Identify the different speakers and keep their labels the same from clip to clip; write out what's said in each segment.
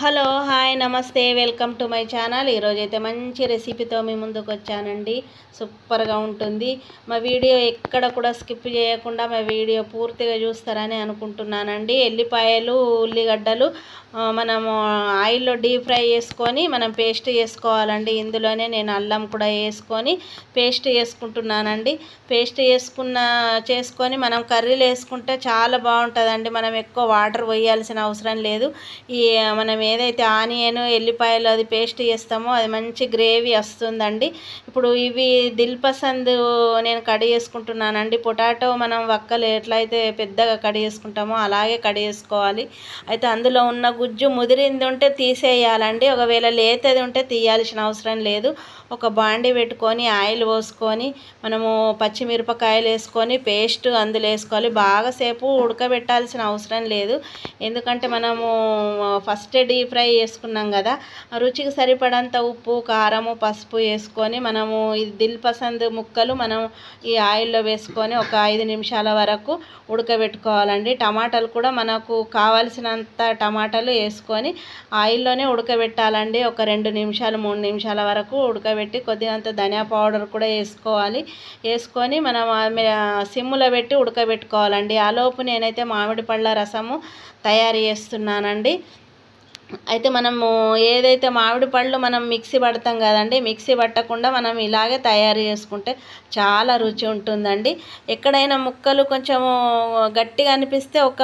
Speaker 1: Hello hi నమస్తే welcome to my channel. ఈరోజైతే మంచి రెసిపీతో మీ ముందుకు వచ్చానండి. సూపర్గా ఉంటుంది. మా వీడియో ఎక్కడ కూడా స్కిప్ చేయకుండా మా వీడియో పూర్తిగా చూస్తారని అనుకుంటున్నానండి. ఎల్లిపాయలు ఉల్లిగడ్డలు మనము ఆయిల్లో డీప్ ఫ్రై చేసుకొని మనం పేస్ట్ చేసుకోవాలండి. ఇందులోనే నేను అల్లం కూడా వేసుకొని పేస్ట్ చేసుకుంటున్నానండి. పేస్ట్ చేసుకొని మనం కర్రీలు వేసుకుంటే చాలా బాగుంటుందండి. మనం ఎక్కువ వాటర్ పోయాల్సిన అవసరం లేదు. ఈ మనం ఏదైతే ఆనియన్ ఎల్లిపాయలు అది పేస్ట్ చేస్తామో అది మంచి గ్రేవీ వస్తుందండి. ఇప్పుడు ఇవి దిల్ పసంద్ నేను కడి చేసుకుంటున్నానండి. పొటాటో మనం వక్కలు ఎట్లయితే పెద్దగా కడి చేసుకుంటామో అలాగే కడి చేసుకోవాలి. అయితే అందులో ఉన్న గుజ్జు ముదిరింది ఉంటే తీసేయాలండి. ఒకవేళ లేతది ఉంటే తీయాల్సిన అవసరం లేదు. ఒక బాండి పెట్టుకొని ఆయిల్ పోసుకొని మనము పచ్చిమిరపకాయలు వేసుకొని పేస్ట్ అందులో వేసుకోవాలి. బాగాసేపు ఉడకబెట్టాల్సిన అవసరం లేదు. ఎందుకంటే మనము ఫస్ట్ డీప్ ఫ్రై చేసుకున్నాం కదా, రుచికి సరిపడంత ఉప్పు కారము పసుపు వేసుకొని మనము ఈ దిల్ పసంద్ ముక్కలు మనం ఈ ఆయిల్లో వేసుకొని ఒక 5 నిమిషాల వరకు ఉడకబెట్టుకోవాలండి. టమాటాలు కూడా మనకు కావాల్సినంత టమాటాలు వేసుకొని ఆయిల్లోనే ఉడకబెట్టాలండి. ఒక 2 నిమిషాలు 3 నిమిషాల వరకు ఉడకబెట్టి కొద్దిగంత ధనియా పౌడర్ కూడా వేసుకోవాలి. వేసుకొని మనం సిమ్ములో పెట్టి ఉడకబెట్టుకోవాలండి. ఆలోపు నేనైతే మామిడి పళ్ళ రసము తయారు చేస్తున్నానండి. అయితే మనము ఏదైతే మామిడి పళ్ళు మనం మిక్సీ పడతాం కదండి, మిక్సీ పట్టకుండా మనం ఇలాగే తయారు చేసుకుంటే చాలా రుచి ఉంటుందండి. ఎక్కడైనా ముక్కలు కొంచెము గట్టిగా అనిపిస్తే ఒక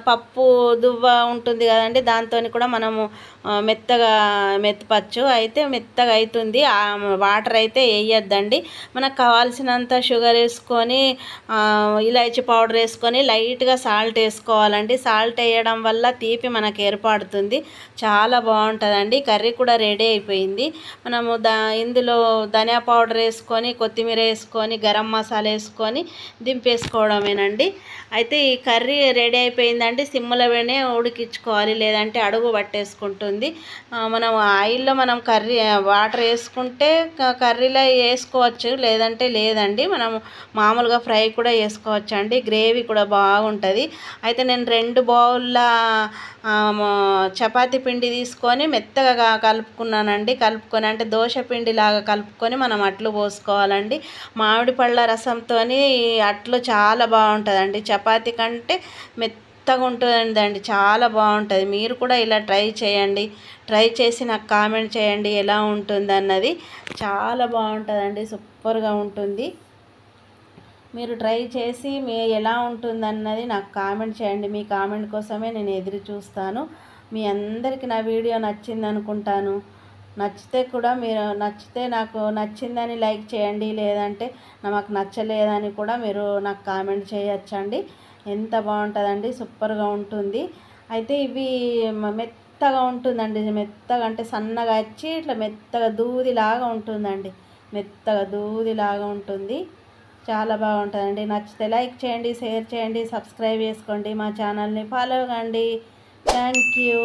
Speaker 1: పప్పు దువ్వ ఉంటుంది కదండి, దాంతో కూడా మనము మెత్తగా మెత్తపచ్చు. అయితే మెత్తగా అవుతుంది. వాటర్ అయితే వేయొద్దండి. మనకు కావాల్సినంత షుగర్ వేసుకొని ఇలాచీ పౌడర్ వేసుకొని లైట్గా సాల్ట్ వేసుకోవాలండి. సాల్ట్ వేయడం వల్ల తీపి మనకు ఏర్పడుతుంది. చాలా బాగుంటుందండి. కర్రీ కూడా రెడీ అయిపోయింది. మనము ఇందులో ధనియా పౌడర్ వేసుకొని కొత్తిమీర వేసుకొని గరం మసాలా వేసుకొని దింపేసుకోవడమేనండి. అయితే ఈ కర్రీ రెడీ అయిపోయిందండి. సిమ్లోనే ఉడికించుకోవాలి, లేదంటే అడుగు పట్టేసుకుంటుంది. మనం ఆయిల్లో మనం కర్రీ వాటర్ వేసుకుంటే కర్రీలో వేసుకోవచ్చు, లేదంటే లేదండి. మనం మామూలుగా ఫ్రై కూడా చేసుకోవచ్చు అండి. గ్రేవీ కూడా బాగుంటుంది. అయితే నేను 2 బౌల్ల చపాతీ పిండి తీసుకొని మెత్తగా కలుపుకున్నానండి. కలుపుకొని అంటే దోశ పిండి లాగా కలుపుకొని మనం అట్లు పోసుకోవాలండి. మామిడి పళ్ళ రసంతో అట్లు చాలా బాగుంటుందండి. చపాతీ కంటే మెత్తగా ఉంటుందండి, చాలా బాగుంటుంది. మీరు కూడా ఇలా ట్రై చేయండి. ట్రై చేసి నాకు కామెంట్ చేయండి ఎలా ఉంటుంది అన్నది. చాలా బాగుంటుందండి, సూపర్గా ఉంటుంది. మీరు ట్రై చేసి ఎలా ఉంటుందన్నది నాకు కామెంట్ చేయండి. మీ కామెంట్ కోసమే నేను ఎదురు చూస్తాను. మీ అందరికీ నా వీడియో నచ్చింది అనుకుంటాను. నచ్చితే నాకు నచ్చిందని లైక్ చేయండి, లేదంటే నాకు నచ్చలేదని కూడా మీరు నాకు కామెంట్ చేయొచ్చండి. ఎంత బాగుంటుందండి, సూపర్గా ఉంటుంది. అయితే ఇవి మెత్తగా ఉంటుందండి. మెత్తగా అంటే సన్నగా వచ్చి ఇట్లా మెత్తగా దూదిలాగా ఉంటుందండి. మెత్తగా దూదిలాగా ఉంటుంది. చాలా బాగుంటుందండి. నచ్చితే లైక్ చేయండి, షేర్ చేయండి, సబ్స్క్రైబ్ చేసుకోండి, మా ఛానల్ని ఫాలో కండి. Thank you.